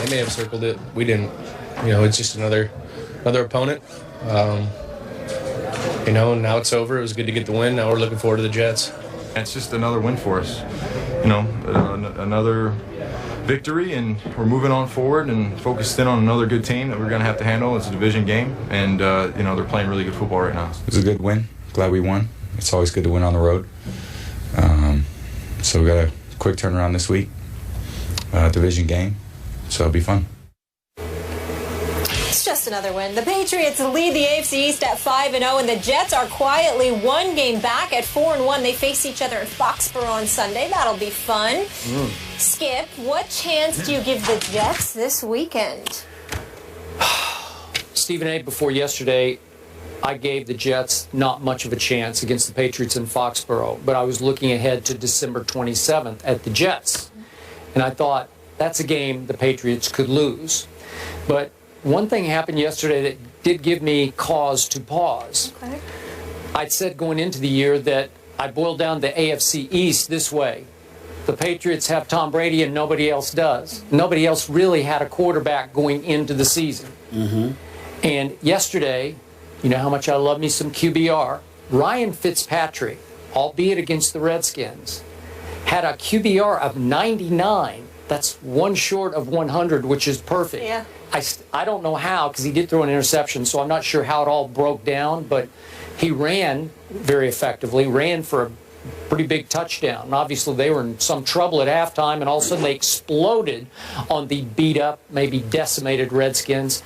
They may have circled it. We didn't. It's just another opponent. Now it's over. It was good to get the win. Now we're looking forward to the Jets. It's just another win for us. Another victory, and we're moving on forward and focused in on another good team that we're going to have to handle. It's a division game, and they're playing really good football right now. It was a good win. Glad we won. It's always good to win on the road. So we got a quick turnaround this week. Division game, so it'll be fun. It's just another win. The Patriots lead the AFC East at 5-0, and the Jets are quietly one game back at 4-1. They face each other in Foxborough on Sunday. That'll be fun. Skip, what chance do you give the Jets this weekend? Stephen A., before yesterday, I gave the Jets not much of a chance against the Patriots in Foxborough, but I was looking ahead to December 27th at the Jets. And I thought, that's a game the Patriots could lose. But one thing happened yesterday that did give me cause to pause. Okay. I'd said going into the year that I boiled down the AFC East this way. The Patriots have Tom Brady and nobody else does. Nobody else really had a quarterback going into the season. And yesterday, you know how much I love me some QBR. Ryan Fitzpatrick, albeit against the Redskins, had a QBR of 99. That's one short of 100, which is perfect. Yeah. I don't know how, because he did throw an interception, so I'm not sure how it all broke down, but he ran very effectively, ran for a pretty big touchdown. And obviously, they were in some trouble at halftime, and all of a sudden they exploded on the beat-up, maybe decimated Redskins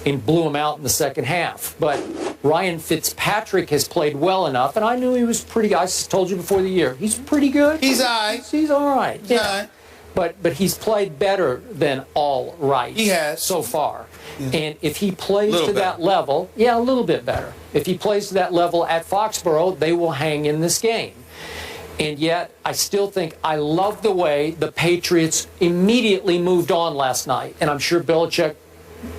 and blew them out in the second half. But Ryan Fitzpatrick has played well enough, and I knew he was pretty, I told you before the year, he's pretty good. He's all right. He's all right. He's all right. But he's played better than all right. He has. So far. Yeah. And if he plays to better. that level, yeah, a little bit better. If he plays to that level at Foxborough, they will hang in this game. And yet, I still think I love the way the Patriots immediately moved on last night. And I'm sure Belichick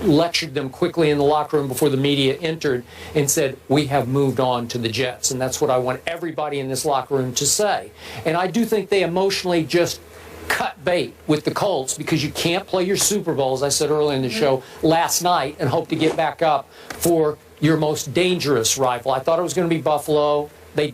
lectured them quickly in the locker room before the media entered and said, we have moved on to the Jets. And that's what I want everybody in this locker room to say. And I do think they emotionally just cut bait with the Colts, because you can't play your Super Bowl, as I said earlier in the show, last night and hope to get back up for your most dangerous rival. I thought it was going to be Buffalo. They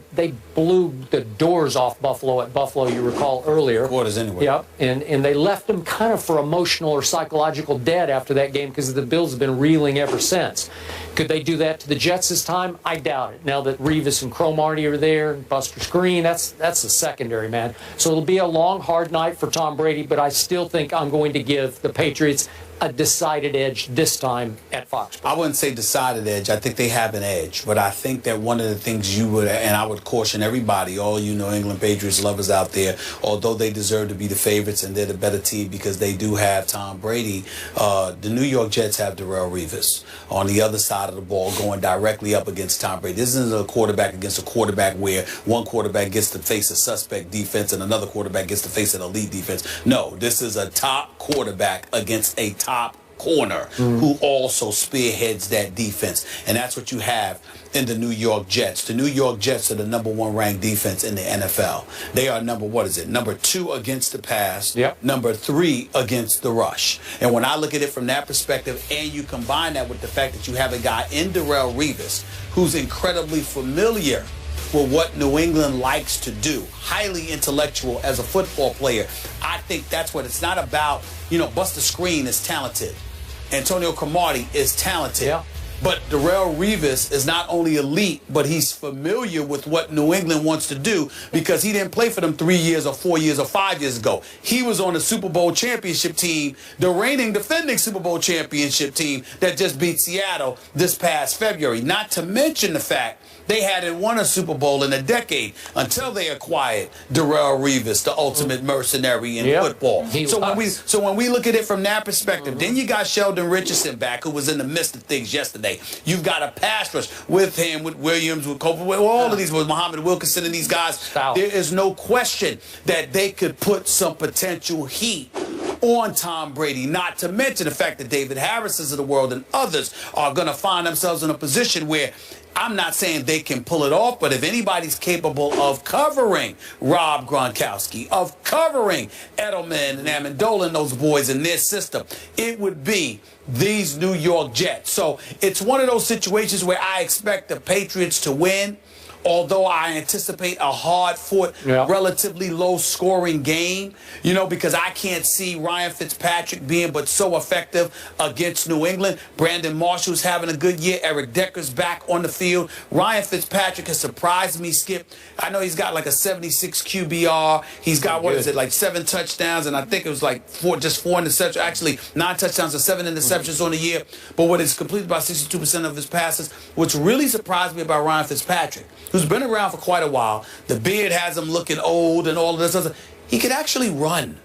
blew the doors off Buffalo at Buffalo, you recall earlier. Quarters anyway. Yep, and they left them kind of for emotional or psychological dead after that game, because the Bills have been reeling ever since. Could they do that to the Jets this time? I doubt it. Now that Revis and Cromartie are there, and Buster Screen, that's the secondary, man. So it'll be a long, hard night for Tom Brady, but I still think I'm going to give the Patriots a decided edge this time at Foxborough. I wouldn't say decided edge. I think they have an edge. But I think that one of the things you would, and I would caution everybody, all you New England Patriots lovers out there, although they deserve to be the favorites and they're the better team because they do have Tom Brady, the New York Jets have Darrelle Revis on the other side of the ball going directly up against Tom Brady. This isn't a quarterback against a quarterback where one quarterback gets to face a suspect defense and another quarterback gets to face an elite defense. No, this is a top quarterback against a top corner who also spearheads that defense. And that's what you have in the New York Jets. The New York Jets are the #1 ranked defense in the NFL. They are number 2 against the pass, number 3 against the rush. And when I look at it from that perspective, and you combine that with the fact that you have a guy in Darrelle Revis who's incredibly familiar with what New England likes to do, highly intellectual as a football player, I think that's what it's not about. Buster Screen is talented. Antonio Cromartie is talented. Yeah. But Darrelle Revis is not only elite, but he's familiar with what New England wants to do, because he didn't play for them 3 years or 4 years or 5 years ago. He was on the Super Bowl championship team, the reigning defending Super Bowl championship team that just beat Seattle this past February. Not to mention the fact they hadn't won a Super Bowl in a decade until they acquired Darrelle Revis, the ultimate mercenary in football. So when we look at it from that perspective, then you got Sheldon Richardson back, who was in the midst of things yesterday. You've got a pass rush with him, with Williams, with Copeland, with all of these, with Muhammad Wilkerson and these guys. There is no question that they could put some potential heat on Tom Brady, not to mention the fact that David Harris's of the world and others are going to find themselves in a position where I'm not saying they can pull it off, but if anybody's capable of covering Rob Gronkowski, of covering Edelman and Amendola and those boys in their system, it would be these New York Jets. So it's one of those situations where I expect the Patriots to win, although I anticipate a hard-fought, relatively low-scoring game, you know, because I can't see Ryan Fitzpatrick being but so effective against New England. Brandon Marshall's having a good year. Eric Decker's back on the field. Ryan Fitzpatrick has surprised me, Skip. I know he's got like a 76 QBR. He's got, what is it, like 7 touchdowns, and I think it was like 4 interceptions. Actually, 9 touchdowns and 7 interceptions on the year. But what is completed about 62% of his passes. What's really surprised me about Ryan Fitzpatrick, who's been around for quite a while, the beard has him looking old and all of this other, he could actually run.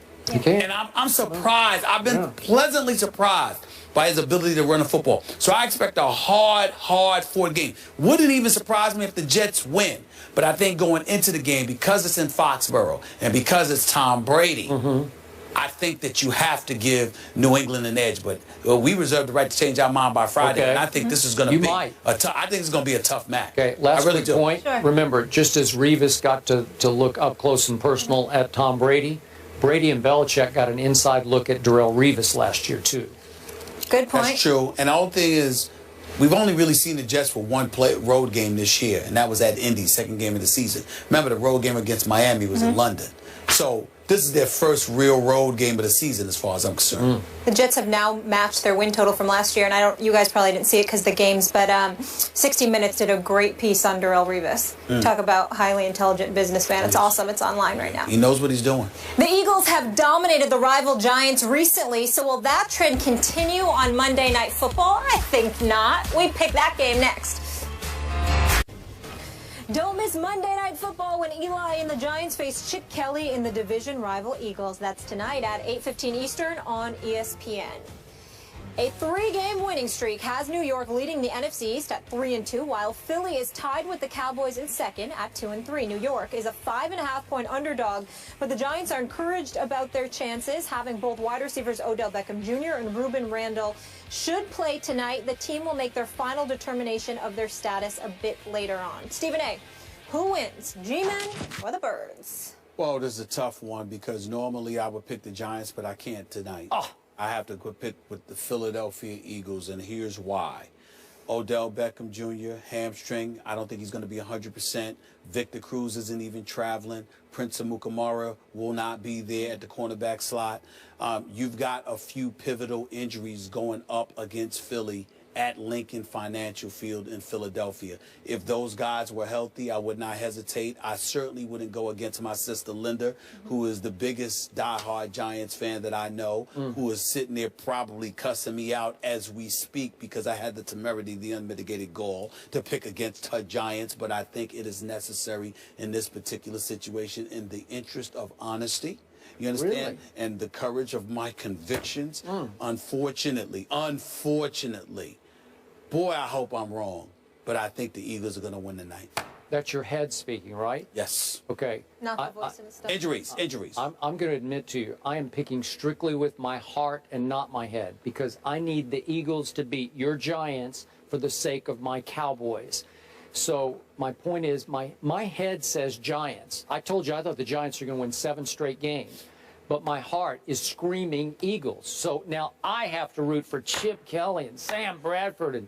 And I'm surprised. I've been pleasantly surprised by his ability to run a football. So I expect a hard-fought game. Wouldn't even surprise me if the Jets win. But I think going into the game, because it's in Foxborough and because it's Tom Brady, I think that you have to give New England an edge. But we reserve the right to change our mind by Friday. And I think this is going to be I think it's going to be a tough match. Okay, last really point. Sure. Remember, just as Revis got to look up close and personal at Tom Brady, Brady and Belichick got an inside look at Darrelle Revis last year, too. Good point. That's true. And the whole thing is, we've only really seen the Jets for one road game this year, and that was at Indy, second game of the season. Remember, the road game against Miami was in London. So this is their first real road game of the season, as far as I'm concerned. The Jets have now matched their win total from last year, and you guys probably didn't see it because of the games, but 60 Minutes did a great piece on Darrelle Revis. Talk about highly intelligent businessman. It's awesome. It's online right now. He knows what he's doing. The Eagles have dominated the rival Giants recently, so will that trend continue on Monday Night Football? I think not. We pick that game next. Don't miss Monday Night Football when Eli and the Giants face Chip Kelly in the division rival Eagles. That's tonight at 8:15 Eastern on ESPN. A 3-game winning streak has New York leading the NFC East at 3-2, while Philly is tied with the Cowboys in second at 2-3. New York is a 5.5-point underdog, but the Giants are encouraged about their chances, having both wide receivers Odell Beckham Jr. and Ruben Randle should play tonight. The team will make their final determination of their status a bit later on. Stephen A., who wins, G-Men or the Birds? Well, this is a tough one because normally I would pick the Giants, but I can't tonight. I have to go pick with the Philadelphia Eagles, and here's why. Odell Beckham Jr., hamstring. I don't think he's going to be 100%. Victor Cruz isn't even traveling. Prince Amukamara will not be there at the cornerback slot. You've got a few pivotal injuries going up against Philly at Lincoln Financial Field in Philadelphia. If those guys were healthy, I would not hesitate. I certainly wouldn't go against my sister Linda, who is the biggest diehard Giants fan that I know, who is sitting there probably cussing me out as we speak because I had the temerity, the unmitigated gall to pick against her Giants. But I think it is necessary in this particular situation in the interest of honesty. You understand? Really? And the courage of my convictions. Unfortunately, boy, I hope I'm wrong, but I think the Eagles are going to win tonight. That's your head speaking, right? Yes. Okay. Not the voice in the stuff. Injuries. I'm going to admit to you, I am picking strictly with my heart and not my head because I need the Eagles to beat your Giants for the sake of my Cowboys. So my point is my head says Giants. I told you I thought the Giants are going to win 7 straight games. But my heart is screaming Eagles. So now I have to root for Chip Kelly and Sam Bradford and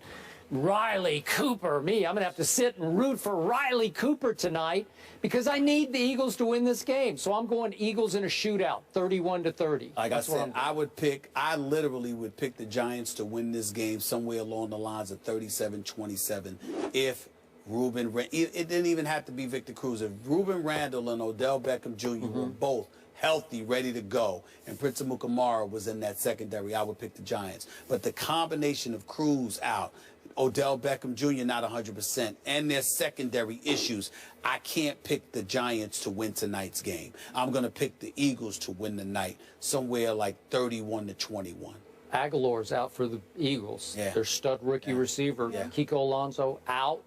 Riley Cooper. I'm going to have to sit and root for Riley Cooper tonight because I need the Eagles to win this game. So I'm going Eagles in a shootout, 31-30. Like I said, I literally would pick the Giants to win this game somewhere along the lines of 37-27 if it didn't even have to be Victor Cruz. If Ruben Randle and Odell Beckham Jr. were both healthy, ready to go, and Prince Amukamara was in that secondary, I would pick the Giants. But the combination of Cruz out, Odell Beckham Jr. not 100%, and their secondary issues, I can't pick the Giants to win tonight's game. I'm going to pick the Eagles to win the night, somewhere like 31-21. Aguilar's out for the Eagles. Their stud rookie receiver, Kiko Alonso, out.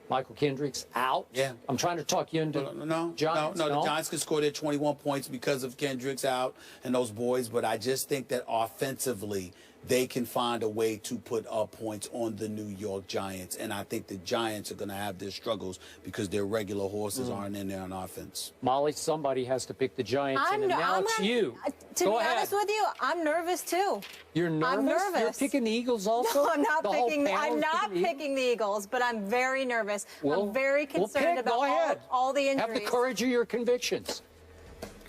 Michael Kendrick's out. Yeah. I'm trying to talk you into Giants. No. The Giants can score their 21 points because of Kendrick's out and those boys, but I just think that offensively they can find a way to put up points on the New York Giants, and I think the Giants are going to have their struggles because their regular horses aren't in there on offense. Molly, somebody has to pick the Giants, and now it's you. To be honest with you, I'm nervous too. You're nervous? I'm nervous. You're picking the Eagles also? No, I'm not picking. I'm not picking picking the Eagles, but I'm very nervous. Well, I'm very concerned about all the injuries. Have the courage of your convictions.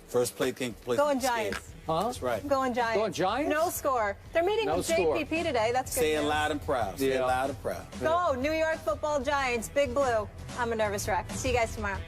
First play king. Going Giants. Huh? That's right. Going Giants. Going Giants? No score. They're meeting with JPP today. That's good. Say it news. loud and proud. Say it loud and proud. Go, New York Football Giants, Big Blue. I'm a nervous wreck. See you guys tomorrow.